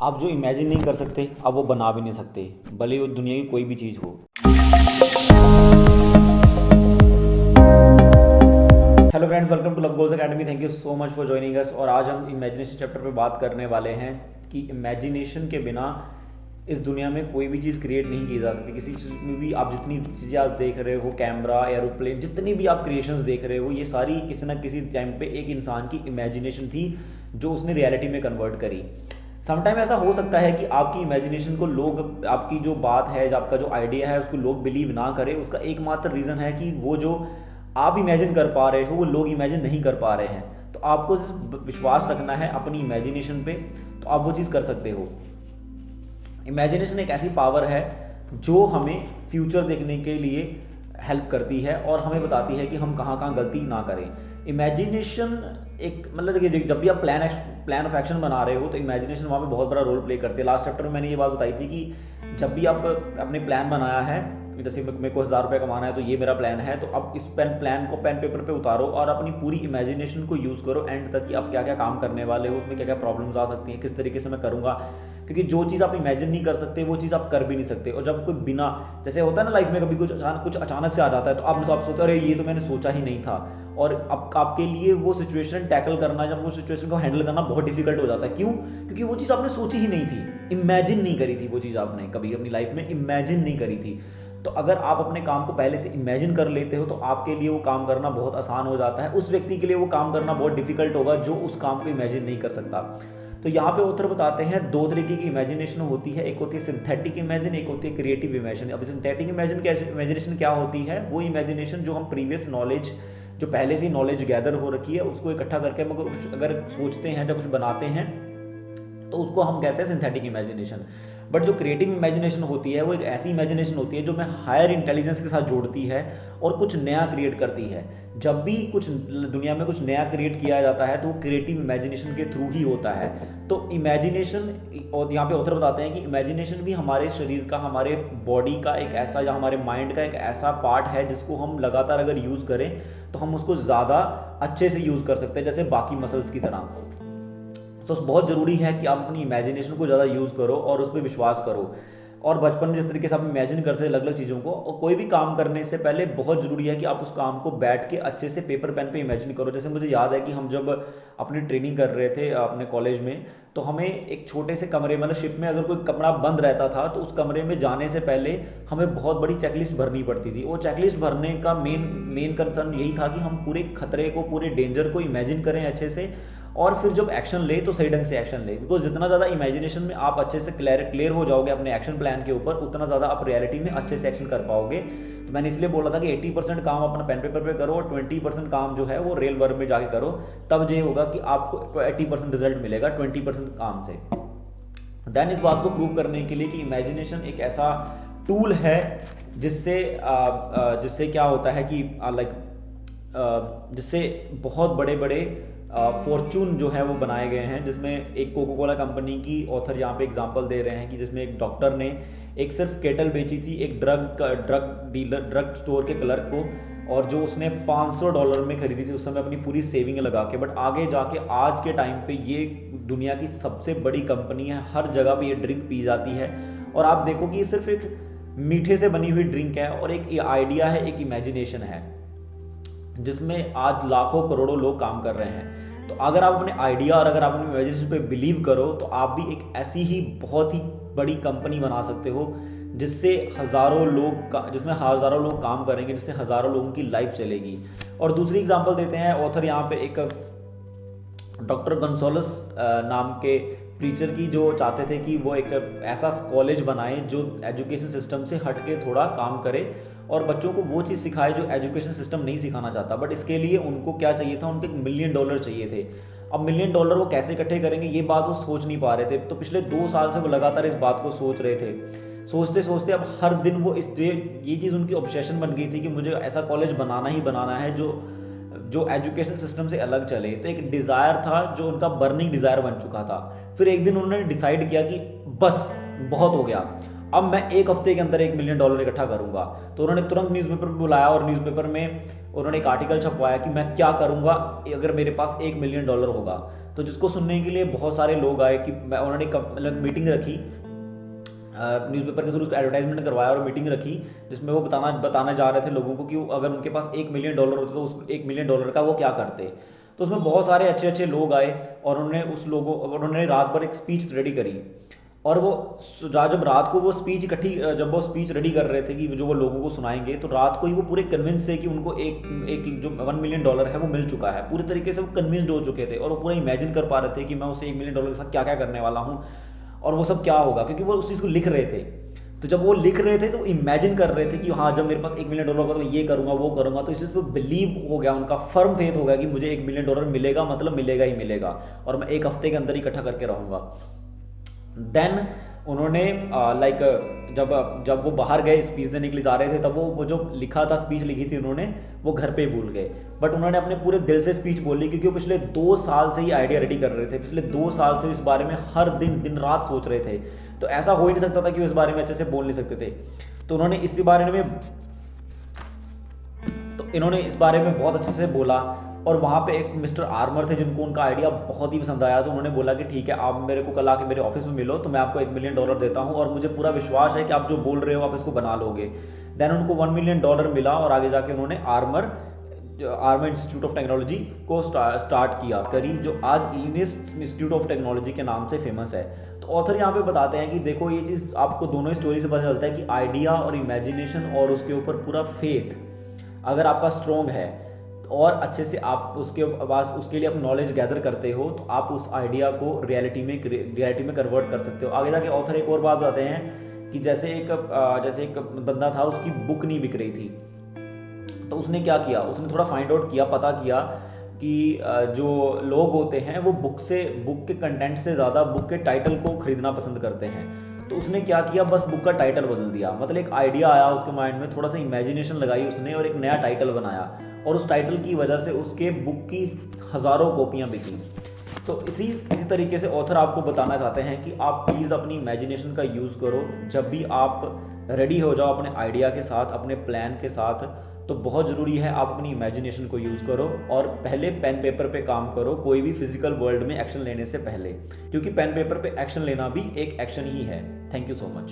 आप जो इमेजिन नहीं कर सकते आप वो बना भी नहीं सकते, भले वो दुनिया की कोई भी चीज़ हो। Hello friends, welcome to love goals academy. Thank you so much for joining us. और आज हम इमेजिनेशन चैप्टर पे बात करने वाले हैं कि इमेजिनेशन के बिना इस दुनिया में कोई भी चीज़ क्रिएट नहीं की जा सकती। किसी चीज़ में भी आप जितनी चीज़ें आज देख रहे हो, कैमरा, एरोप्लेन, जितनी भी आप क्रिएशंस देख रहे हो, ये सारी किसी ना किसी टाइम पे एक इंसान की इमेजिनेशन थी जो उसने रियलिटी में कन्वर्ट करी। समटाइम ऐसा हो सकता है कि आपकी इमेजिनेशन को लोग, आपकी जो बात है, जो आपका जो आइडिया है, उसको लोग बिलीव ना करें। उसका एकमात्र रीज़न है कि वो जो आप इमेजिन कर पा रहे हो वो लोग इमेजिन नहीं कर पा रहे हैं। तो आपको विश्वास रखना है अपनी इमेजिनेशन पे, तो आप वो चीज़ कर सकते हो। इमेजिनेशन एक ऐसी पावर है जो हमें फ्यूचर देखने के लिए हेल्प करती है और हमें बताती है कि हम कहाँ कहाँ गलती ना करें। इमेजिनेशन एक मतलब देखिए, जब भी आप प्लान ऑफ एक्शन बना रहे हो तो इमेजिनेशन वहाँ पे बहुत बड़ा रोल प्ले करती है। लास्ट चैप्टर में मैंने ये बात बताई थी कि जब भी आप अपने प्लान बनाया है, जैसे मेरे को 1000 रुपये कमाना है तो ये मेरा प्लान है, तो अब इस प्लान को पेन पेपर पे उतारो और अपनी पूरी इमेजिनेशन को यूज़ करो एंड तक कि आप क्या क्या काम करने वाले हो, उसमें क्या क्या प्रॉब्लम्स आ सकती हैं, किस तरीके से मैं करूँगा। क्योंकि जो चीज़ आप इमेजिन नहीं कर सकते वो चीज़ आप कर भी नहीं सकते। और जब कोई बिना, जैसे होता है ना लाइफ में, कभी कुछ अचानक से आ जाता है तो आप सोचते हो अरे ये तो मैंने सोचा ही नहीं था, और अब आपके लिए वो सिचुएशन टैकल करना, जब वो सिचुएशन को हैंडल करना बहुत डिफिकल्ट हो जाता है। क्यों? क्योंकि वो चीज़ आपने सोची ही नहीं थी, इमेजिन नहीं करी थी। वो चीज़ आपने कभी अपनी लाइफ में इमेजिन नहीं करी थी। तो अगर आप अपने काम को पहले से इमेजिन कर लेते हो तो आपके लिए वो काम करना बहुत आसान हो जाता है। उस व्यक्ति के लिए वो काम करना बहुत डिफिकल्ट होगा जो उस काम को इमेजिन नहीं कर सकता। तो यहाँ पे ऑथर बताते हैं दो तरीके की इमेजिनेशन होती है। एक होती है सिंथेटिक इमेजिन, एक होती है क्रिएटिव इमेजिन। अब सिंथेटिक इमेजिनेशन क्या होती है? वो इमेजिनेशन जो हम प्रीवियस नॉलेज, जो पहले से नॉलेज गैदर हो रखी है, उसको इकट्ठा करके हम अगर सोचते हैं, जब कुछ बनाते हैं, तो उसको हम कहते हैं सिंथेटिक इमेजिनेशन। बट जो क्रिएटिव इमेजिनेशन होती है वो एक ऐसी इमेजिनेशन होती है जो हमें हायर इंटेलिजेंस के साथ जोड़ती है और कुछ नया क्रिएट करती है। जब भी कुछ दुनिया में कुछ नया क्रिएट किया जाता है तो वो क्रिएटिव इमेजिनेशन के थ्रू ही होता है। तो इमेजिनेशन, और यहाँ पे ऑथर बताते हैं कि इमेजिनेशन भी हमारे शरीर का, हमारे बॉडी का एक ऐसा, या हमारे माइंड का एक ऐसा पार्ट है जिसको हम लगातार अगर यूज़ करें तो हम उसको ज़्यादा अच्छे से यूज़ कर सकते हैं, जैसे बाकी मसल्स की तरह। तो बहुत ज़रूरी है कि आप अपनी इमेजिनेशन को ज़्यादा यूज़ करो और उस पर विश्वास करो। और बचपन में जिस तरीके से आप इमेजिन करते थे अलग अलग चीज़ों को, और कोई भी काम करने से पहले बहुत ज़रूरी है कि आप उस काम को बैठ के अच्छे से पेपर पेन पे इमेजिन करो। जैसे मुझे याद है कि हम जब अपनी ट्रेनिंग कर रहे थे अपने कॉलेज में, तो हमें एक छोटे से कमरे, मतलब शिप में अगर कोई कमरा बंद रहता था तो उस कमरे में जाने से पहले हमें बहुत बड़ी चेकलिस्ट भरनी पड़ती थी। वो चेकलिस्ट भरने का मेन कंसर्न यही था कि हम पूरे खतरे को, पूरे डेंजर को इमेजिन करें अच्छे से, और फिर जब एक्शन ले तो सही ढंग से एक्शन ले। बिकॉज जितना ज़्यादा इमेजिनेशन में आप अच्छे से क्लियर हो जाओगे अपने एक्शन प्लान के ऊपर, उतना ज़्यादा आप रियलिटी में अच्छे से एक्शन कर पाओगे। तो मैंने इसलिए बोला था कि 80% काम अपना पेन पेपर पे करो और 20% काम जो है वो रियल वर्ल्ड में जाके करो। तब ये होगा कि आपको 80% रिजल्ट मिलेगा 20% काम से। देन इस बात को प्रूव करने के लिए कि इमेजिनेशन एक ऐसा टूल है जिससे क्या होता है कि जिससे बहुत बड़े बड़े फॉर्चून जो है वो बनाए गए हैं। जिसमें एक कोको कोला कंपनी की ऑथर यहाँ पे एग्जांपल दे रहे हैं कि जिसमें एक डॉक्टर ने एक सिर्फ केटल बेची थी एक ड्रग स्टोर के क्लर्क को, और जो उसने $500 में खरीदी थी उस समय अपनी पूरी सेविंग लगा के। बट आगे जाके आज के टाइम पे ये दुनिया की सबसे बड़ी कंपनी है, हर जगह पे ये ड्रिंक पी जाती है। और आप देखो कि ये सिर्फ एक मीठे से बनी हुई ड्रिंक है और एक आइडिया है, एक इमेजिनेशन है, जिसमें आज लाखों करोड़ों लोग काम कर रहे हैं। तो अगर आप अपने आइडिया और अगर आप अपने इमेजिनेशन पे बिलीव करो तो आप भी एक ऐसी ही बहुत ही बड़ी कंपनी बना सकते हो जिसमें हज़ारों लोग काम करेंगे, जिससे हज़ारों लोगों की लाइफ चलेगी। और दूसरी एग्जांपल देते हैं ऑथर यहाँ पे, एक डॉक्टर गंसोलस नाम के प्रीचर की, जो चाहते थे कि वो एक ऐसा कॉलेज बनाए जो एजुकेशन सिस्टम से हट के थोड़ा काम करे और बच्चों को वो चीज़ सिखाए जो एजुकेशन सिस्टम नहीं सिखाना चाहता। बट इसके लिए उनको क्या चाहिए था? उनको $1 मिलियन चाहिए थे। अब $1 मिलियन वो कैसे इकट्ठे करेंगे, ये बात वो सोच नहीं पा रहे थे। तो पिछले 2 साल से वो लगातार इस बात को सोच रहे थे। सोचते सोचते अब हर दिन वो ये चीज़ उनकी ऑब्सेशन बन गई थी कि मुझे ऐसा कॉलेज बनाना ही बनाना है जो एजुकेशन सिस्टम से अलग चले। तो एक डिज़ायर था जो उनका बर्निंग डिज़ायर बन चुका था। फिर एक दिन उन्होंने डिसाइड किया कि बस बहुत हो गया, अब मैं 1 हफ्ते के अंदर $1 मिलियन इकट्ठा करूंगा। तो उन्होंने तुरंत न्यूज़पेपर में बुलाया और न्यूज़पेपर में उन्होंने एक आर्टिकल छपवाया कि मैं क्या करूंगा अगर मेरे पास $1 मिलियन होगा। तो जिसको सुनने के लिए बहुत सारे लोग आए कि उन्होंने मतलब मीटिंग रखी, न्यूज़पेपर के थ्रू उसको एडवर्टाइजमेंट करवाया और मीटिंग रखी, जिसमें वो बताना जा रहे थे लोगों को कि अगर उनके पास $1 मिलियन होते तो उस $1 मिलियन का वो क्या करते। तो उसमें बहुत सारे अच्छे अच्छे लोग आए और उन्होंने रात भर एक स्पीच रेडी करी। और वो जब रात को वो स्पीच जब वो स्पीच रेडी कर रहे थे कि जो वो लोगों को सुनाएंगे, तो रात को ही वो पूरे कन्विंस थे कि उनको एक जो $1 मिलियन है वो मिल चुका है। पूरी तरीके से वो कन्विंस्ड हो चुके थे और वो पूरा इमेजिन कर पा रहे थे कि मैं उसे $1 मिलियन के साथ क्या क्या करने वाला हूँ और वो सब क्या होगा, क्योंकि वो उस चीज़ को लिख रहे थे। तो जब वो लिख रहे थे तो इमेजिन कर रहे थे कि हाँ जब मेरे पास $1 मिलियन होगा तो ये करूँगा वो करूँगा। तो इस चीज़ पर बिलीव हो गया, उनका फर्म फेथ हो गया कि मुझे $1 मिलियन मिलेगा, मतलब मिलेगा ही मिलेगा, और मैं 1 हफ्ते के अंदर इकट्ठा करके रहूँगा। देन उन्होंने जब वो बाहर गए स्पीच देने के लिए जा रहे थे, तब वो जो लिखा था स्पीच लिखी थी उन्होंने, वो घर पे भूल गए। बट उन्होंने अपने पूरे दिल से स्पीच बोली, क्योंकि वो पिछले 2 साल से ही आइडिया रेडी कर रहे थे, पिछले 2 साल से इस बारे में हर दिन रात सोच रहे थे। तो ऐसा हो ही नहीं सकता था कि वो इस बारे में अच्छे से बोल नहीं सकते थे। तो इन्होंने इस बारे में बहुत अच्छे से बोला। और वहाँ पे एक मिस्टर आर्मर थे जिनको उनका आइडिया बहुत ही पसंद आया। तो उन्होंने बोला कि ठीक है, आप मेरे को कल आके मेरे ऑफिस में मिलो तो मैं आपको $1 मिलियन देता हूँ और मुझे पूरा विश्वास है कि आप जो बोल रहे हो आप इसको बना लोगे। देन उनको $1 मिलियन मिला और आगे जाके उन्होंने आर्मर इंस्टीट्यूट ऑफ टेक्नोलॉजी को स्टार्ट किया करी, जो आज इलिनॉइस इंस्टीट्यूट ऑफ टेक्नोलॉजी के नाम से फेमस है। तो ऑथर यहाँ पे बताते हैं कि देखो ये चीज़ आपको दोनों स्टोरी से पता चलता है कि आइडिया और इमेजिनेशन और उसके ऊपर पूरा फेथ अगर आपका स्ट्रॉन्ग है और अच्छे से आप उसके लिए आप नॉलेज गैदर करते हो, तो आप उस आइडिया को रियलिटी में कन्वर्ट कर सकते हो। आगे जाके ऑथर एक और बात बताते हैं कि जैसे एक बंदा था, उसकी बुक नहीं बिक रही थी। तो उसने क्या किया, उसने थोड़ा फाइंड आउट किया, पता किया कि जो लोग होते हैं वो बुक के कंटेंट से ज़्यादा बुक के टाइटल को खरीदना पसंद करते हैं। तो उसने क्या किया, बस बुक का टाइटल बदल दिया। मतलब एक आइडिया आया उसके माइंड में, थोड़ा सा इमेजिनेशन लगाई उसने और एक नया टाइटल बनाया, और उस टाइटल की वजह से उसके बुक की हज़ारों कॉपियाँ बिकी। तो इसी तरीके से ऑथर आपको बताना चाहते हैं कि आप प्लीज़ अपनी इमेजिनेशन का यूज़ करो। जब भी आप रेडी हो जाओ अपने आइडिया के साथ, अपने प्लान के साथ, तो बहुत ज़रूरी है आप अपनी इमेजिनेशन को यूज़ करो और पहले पेन पेपर पे काम करो, कोई भी फिजिकल वर्ल्ड में एक्शन लेने से पहले, क्योंकि पेन पेपर पे एक्शन लेना भी एक एक्शन ही है। Thank you so much.